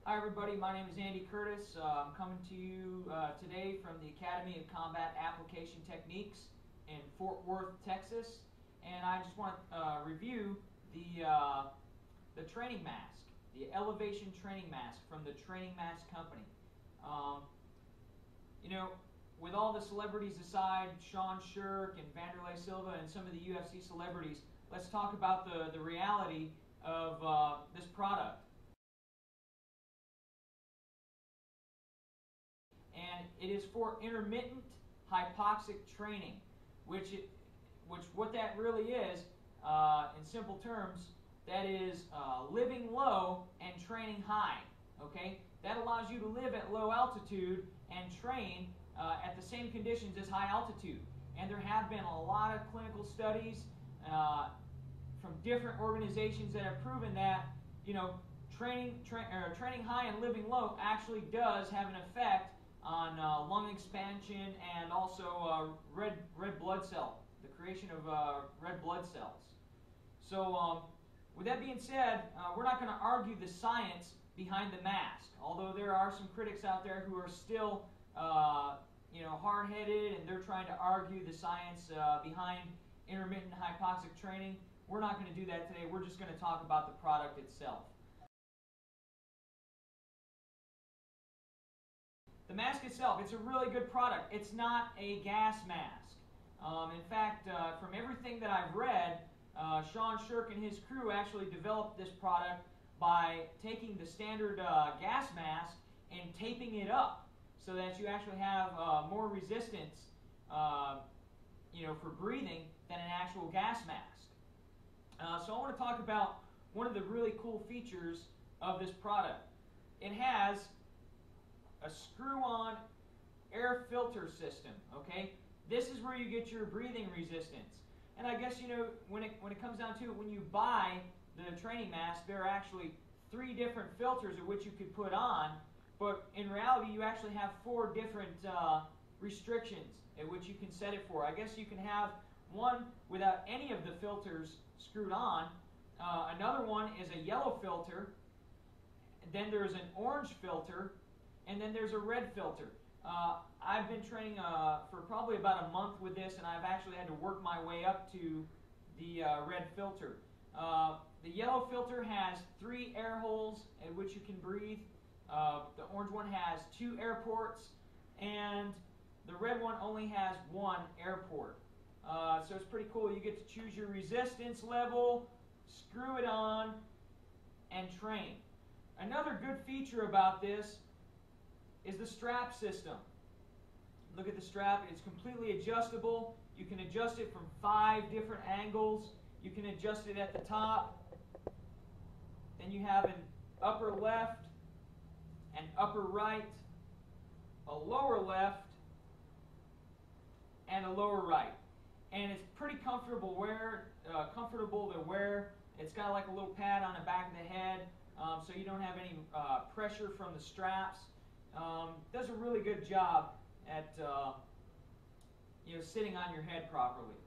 Hi everybody, my name is Andy Curtis. I'm coming to you today from the Academy of Combat Application Techniques in Fort Worth, Texas. And I just want to review the training mask, the elevation training mask from the Training Mask Company. With all the celebrities aside, Sean Shirk and Vanderlei Silva and some of the UFC celebrities, let's talk about the reality of this product. And it is for intermittent hypoxic training, which what that really is, in simple terms, that is living low and training high. Okay, that allows you to live at low altitude and train at the same conditions as high altitude. And there have been a lot of clinical studies from different organizations that have proven that training high and living low actually does have an effect on lung expansion and also red blood cell, the creation of red blood cells. So with that being said, we're not going to argue the science behind the mask, although there are some critics out there who are still hard-headed and they're trying to argue the science behind intermittent hypoxic training. We're not going to do that today. We're just going to talk about the product itself. The mask itself, it's a really good product. It's not a gas mask. In fact, from everything that I've read, Sean Shirk and his crew actually developed this product by taking the standard gas mask and taping it up so that you actually have more resistance for breathing than an actual gas mask. So I want to talk about one of the really cool features of this product. It has a screw-on air filter system. Okay, this is where you get your breathing resistance. And I guess when it comes down to it, when you buy the training mask, there are actually 3 different filters of which you could put on, but in reality you actually have 4 different restrictions at which you can set it for. I guess you can have one without any of the filters screwed on. Another one is a yellow filter. Then there's an orange filter. And then there's a red filter. I've been training for probably about a month with this, and I've actually had to work my way up to the red filter. The yellow filter has 3 air holes in which you can breathe. The orange one has 2 air ports, and the red one only has 1 air port. So it's pretty cool. You get to choose your resistance level, screw it on, and train. Another good feature about this is the strap system. Look at the strap. It's completely adjustable. You can adjust it from 5 different angles. You can adjust it at the top. Then you have an upper left, an upper right, a lower left, and a lower right. And it's pretty comfortable to wear. It's got like a little pad on the back of the head, so you don't have any pressure from the straps. Does a really good job at sitting on your head properly.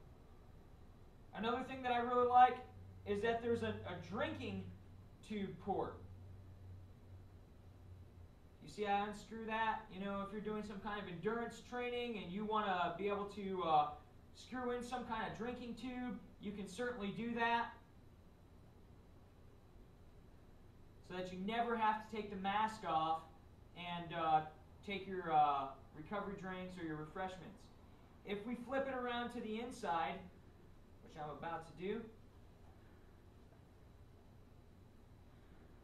Another thing that I really like is that there's a drinking tube port. You see I unscrew that? If you're doing some kind of endurance training and you want to be able to screw in some kind of drinking tube, you can certainly do that, so that you never have to take the mask off and take your recovery drinks or your refreshments. If we flip it around to the inside, which I'm about to do,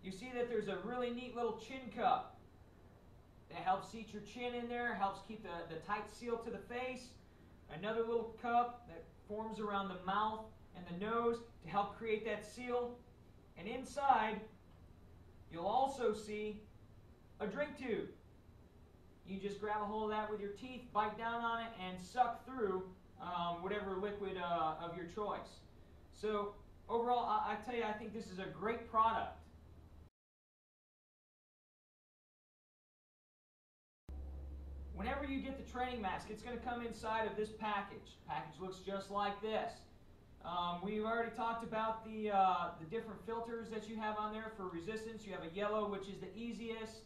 you see that there's a really neat little chin cup that helps seat your chin in there, helps keep the tight seal to the face. Another little cup that forms around the mouth and the nose to help create that seal. And inside, you'll also see a drink tube. You just grab a hold of that with your teeth, bite down on it, and suck through whatever liquid of your choice. So overall, I tell you, I think this is a great product. Whenever you get the training mask, it's going to come inside of this package. The package looks just like this. We've already talked about the different filters that you have on there for resistance. You have a yellow, which is the easiest,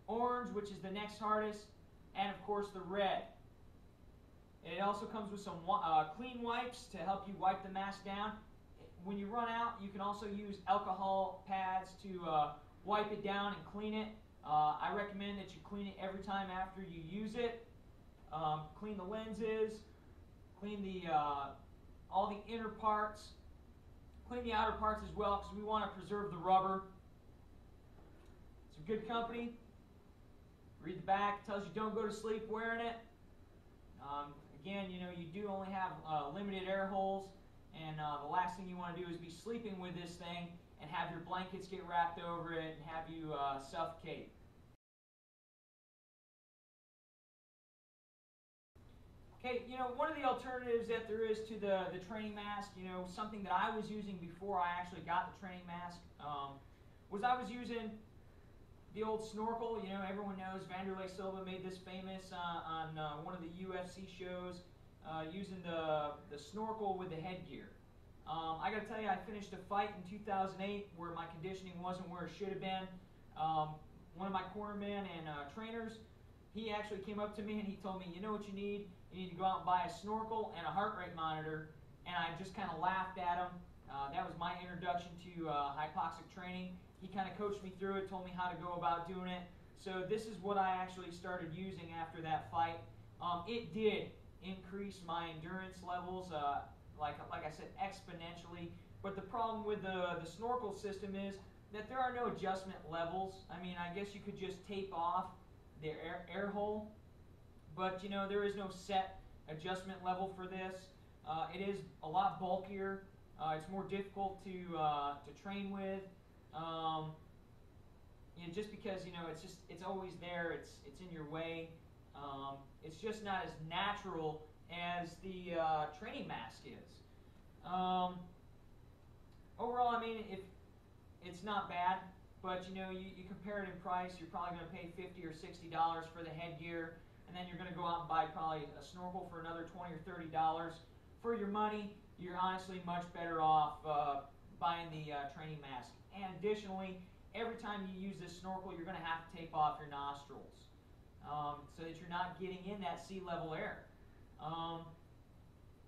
orange, which is the next hardest, and of course the red. It also comes with some clean wipes to help you wipe the mask down. When you run out, you can also use alcohol pads to wipe it down and clean it. I recommend that you clean it every time after you use it. Clean the lenses, clean the all the inner parts, clean the outer parts as well, because we want to preserve the rubber. It's a good company. Read the back. It tells you don't go to sleep wearing it. Again, you know, you do only have limited air holes, and the last thing you want to do is be sleeping with this thing and have your blankets get wrapped over it and have you suffocate. Okay, you know, one of the alternatives that there is to the training mask, you know, something that I was using before I actually got the training mask, was I was using the old snorkel. You know, everyone knows Vanderlei Silva made this famous on one of the UFC shows, using the snorkel with the headgear. I got to tell you, I finished a fight in 2008 where my conditioning wasn't where it should have been. One of my cornermen and trainers, he actually came up to me and he told me, you know what you need? You need to go out and buy a snorkel and a heart rate monitor. And I just kind of laughed at him. That was my introduction to hypoxic training. He kind of coached me through it, told me how to go about doing it. So this is what I actually started using after that fight. It did increase my endurance levels, like I said, exponentially. But the problem with the snorkel system is that there are no adjustment levels. I mean, I guess you could just tape off the air hole, but you know, there is no set adjustment level for this. It is a lot bulkier. It's more difficult to train with. You know, just because, you know, it's always there. It's in your way. It's just not as natural as the training mask is. Overall, I mean, it's not bad, but you know, you compare it in price, you're probably going to pay $50 or $60 for the headgear, and then you're going to go out and buy probably a snorkel for another $20 or $30. For your money, you're honestly much better off buying the training mask. And additionally, every time you use this snorkel, you're going to have to tape off your nostrils so that you're not getting in that sea level air.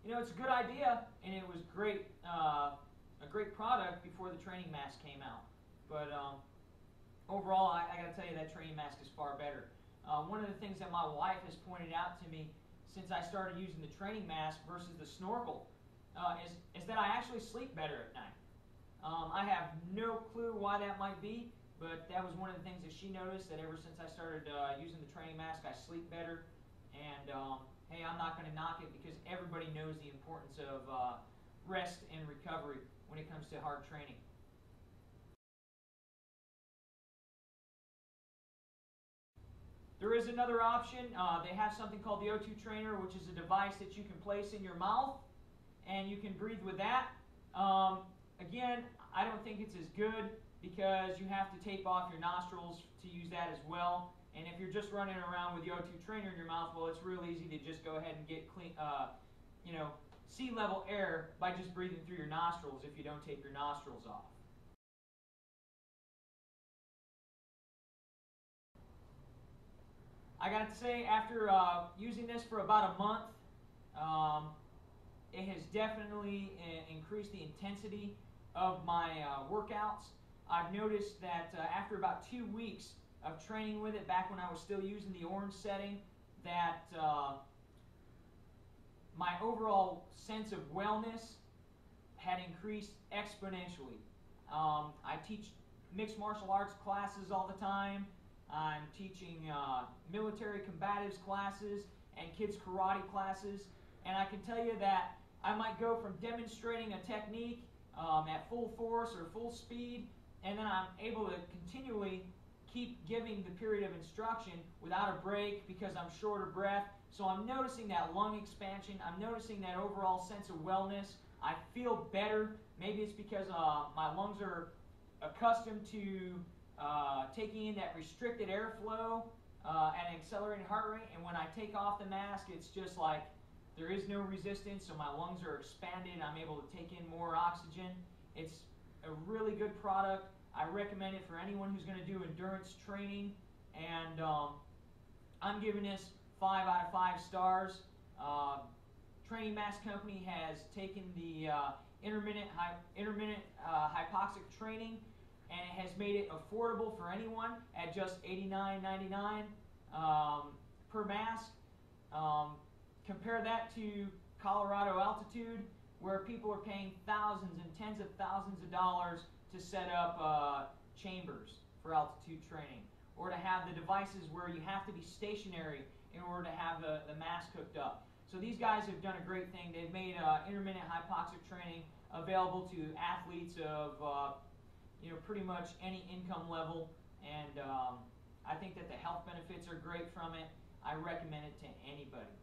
You know, it's a good idea, and it was great, a great product before the training mask came out. But overall, I got to tell you, that training mask is far better. One of the things that my wife has pointed out to me since I started using the training mask versus the snorkel is that I actually sleep better at night. I have no clue why that might be, but that was one of the things that she noticed, that ever since I started using the training mask, I sleep better. And hey, I'm not going to knock it, because everybody knows the importance of rest and recovery when it comes to hard training. There is another option. They have something called the O2 Trainer, which is a device that you can place in your mouth, and you can breathe with that. Again, I don't think it's as good, because you have to tape off your nostrils to use that as well. And if you're just running around with the O2 Trainer in your mouth, well, it's real easy to just go ahead and get clean, you know, sea level air by just breathing through your nostrils if you don't tape your nostrils off. I got to say, after using this for about a month, it has definitely increased the intensity of my workouts. I've noticed that after about 2 weeks of training with it, back when I was still using the orange setting, that my overall sense of wellness had increased exponentially. I teach mixed martial arts classes all the time. I'm teaching military combatives classes and kids karate classes, and I can tell you that I might go from demonstrating a technique at full force or full speed, and then I'm able to continually keep giving the period of instruction without a break because I'm short of breath. So I'm noticing that lung expansion. I'm noticing that overall sense of wellness. I feel better. Maybe it's because my lungs are accustomed to taking in that restricted airflow at an accelerated heart rate, and when I take off the mask, it's just like There is no resistance, so my lungs are expanded. I'm able to take in more oxygen. It's a really good product. I recommend it for anyone who's going to do endurance training, and I'm giving this 5 out of 5 stars. Training Mask Company has taken the intermittent hypoxic training, and it has made it affordable for anyone at just $89.99 per mask. Compare that to Colorado altitude, where people are paying thousands and tens of thousands of dollars to set up chambers for altitude training, or to have the devices where you have to be stationary in order to have the mask hooked up. So these guys have done a great thing. They've made intermittent hypoxic training available to athletes of pretty much any income level, and I think that the health benefits are great from it. I recommend it to anybody.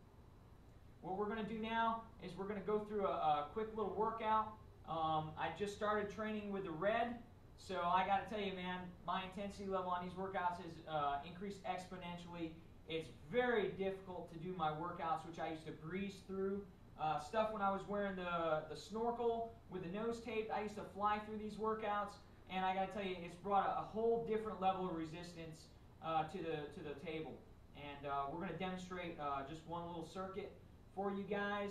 What we're going to do now is we're going to go through a quick little workout. I just started training with the red, so I got to tell you, man, my intensity level on these workouts has increased exponentially. It's very difficult to do my workouts, which I used to breeze through. Stuff when I was wearing the snorkel with the nose tape, I used to fly through these workouts, and I got to tell you, it's brought a whole different level of resistance to the table. And we're going to demonstrate just one little circuit for you guys.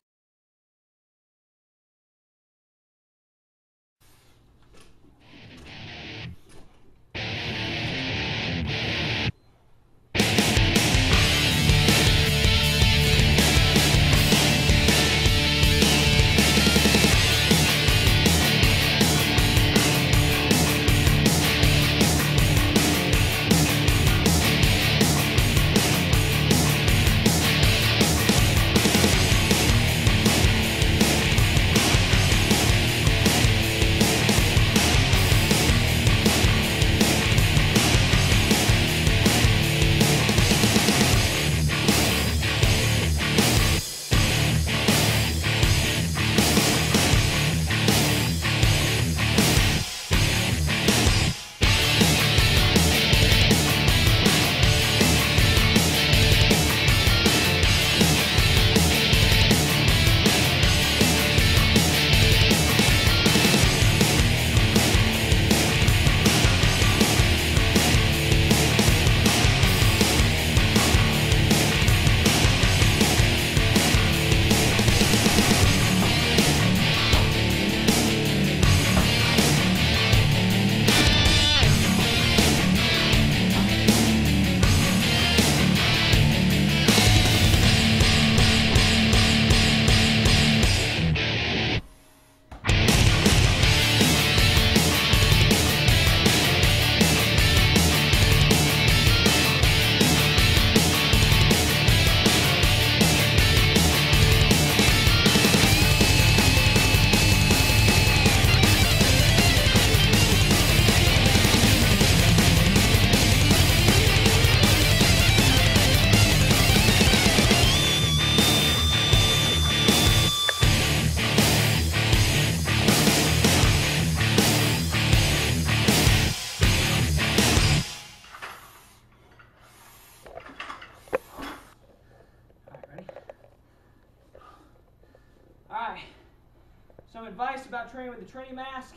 Some advice about training with the training mask.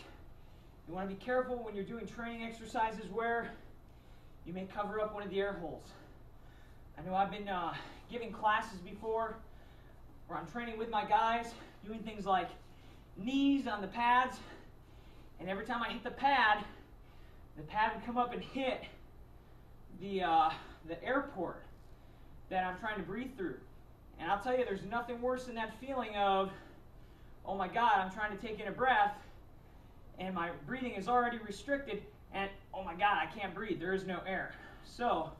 You want to be careful when you're doing training exercises where you may cover up one of the air holes. I know I've been giving classes before where I'm training with my guys, doing things like knees on the pads, and every time I hit the pad would come up and hit the air port that I'm trying to breathe through. And I'll tell you, there's nothing worse than that feeling of, oh my God, I'm trying to take in a breath, and my breathing is already restricted, and oh my God, I can't breathe. There is no air. So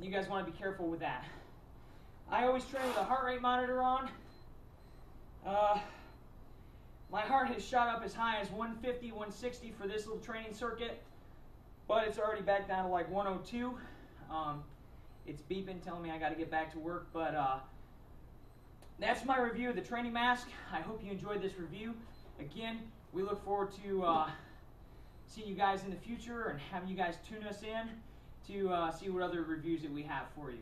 you guys want to be careful with that. I always train with a heart rate monitor on. My heart has shot up as high as 150, 160 for this little training circuit, but it's already back down to like 102. It's beeping, telling me I got to get back to work, but that's my review of the training mask. I hope you enjoyed this review. Again, we look forward to seeing you guys in the future and having you guys tune us in to see what other reviews that we have for you.